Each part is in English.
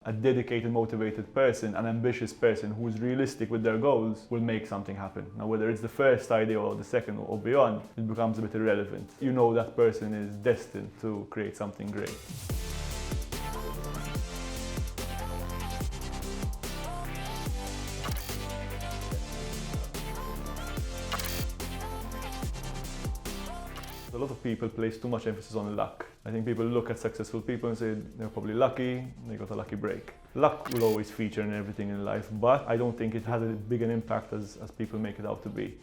A dedicated, motivated person, an ambitious person who's realistic with their goals will make something happen. Now, whether it's the first idea or the second or beyond, it becomes a bit irrelevant. You know that person is destined to create something great. A lot of people place too much emphasis on luck. I think people look at successful people and say they're probably lucky, they got a lucky break. Luck will always feature in everything in life, but I don't think it has as big an impact as people make it out to be.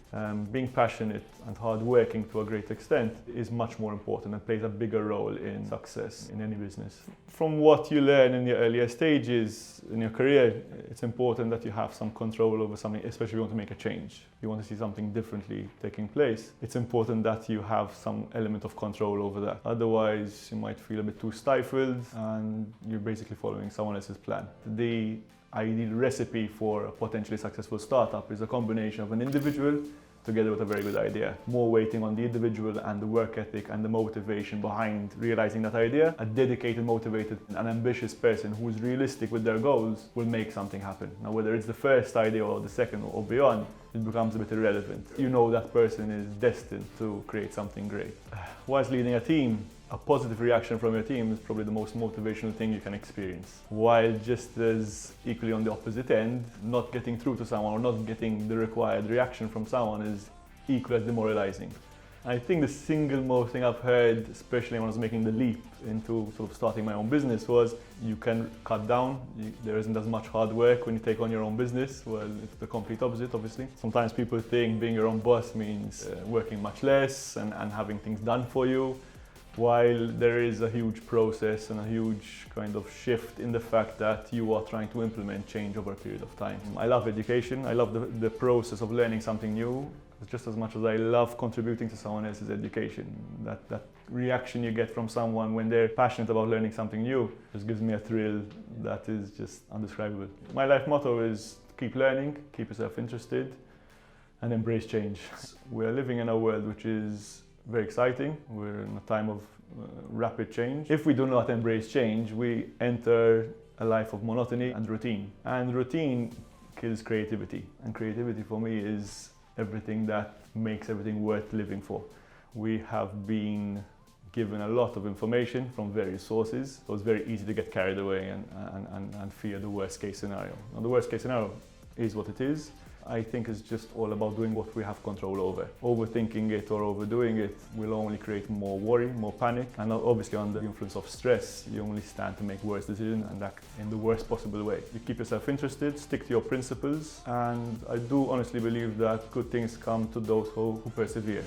Being passionate and hard-working to a great extent is much more important and plays a bigger role in success in any business. From what you learn in the earlier stages in your career, it's important that you have some control over something, especially if you want to make a change. You want to see something differently taking place. It's important that you have some element of control over that. Otherwise, you might feel a bit too stifled and you're basically following someone else's plan. The ideal recipe for a potentially successful startup is a combination of an individual together with a very good idea. More waiting on the individual and the work ethic and the motivation behind realizing that idea. A dedicated, motivated, and ambitious person who's realistic with their goals will make something happen. Now, whether it's the first idea or the second or beyond, it becomes a bit irrelevant. You know that person is destined to create something great. Whilst leading a team, a positive reaction from your team is probably the most motivational thing you can experience. While just as equally on the opposite end, not getting through to someone or not getting the required reaction from someone is equally as demoralizing. I think the single most thing I've heard, especially when I was making the leap into sort of starting my own business, was you can cut down. There isn't as much hard work when you take on your own business. Well, it's the complete opposite, obviously. Sometimes people think being your own boss means working much less and having things done for you, while there is a huge process and a huge kind of shift in the fact that you are trying to implement change over a period of time. I love education. I love the process of learning something new just as much as I love contributing to someone else's education. That reaction you get from someone when they're passionate about learning something new just gives me a thrill that is just undescribable. My life motto is keep learning, keep yourself interested, and embrace change. We're living in a world which is very exciting. We're in a time of rapid change. If we do not embrace change, we enter a life of monotony and routine. And routine kills creativity. And creativity for me is everything that makes everything worth living for. We have been given a lot of information from various sources, so it's very easy to get carried away and fear the worst case scenario. Now, the worst case scenario is what it is. I think it's just all about doing what we have control over. Overthinking it or overdoing it will only create more worry, more panic, and obviously under the influence of stress, you only stand to make worse decisions and act in the worst possible way. You keep yourself interested, stick to your principles, and I do honestly believe that good things come to those who persevere.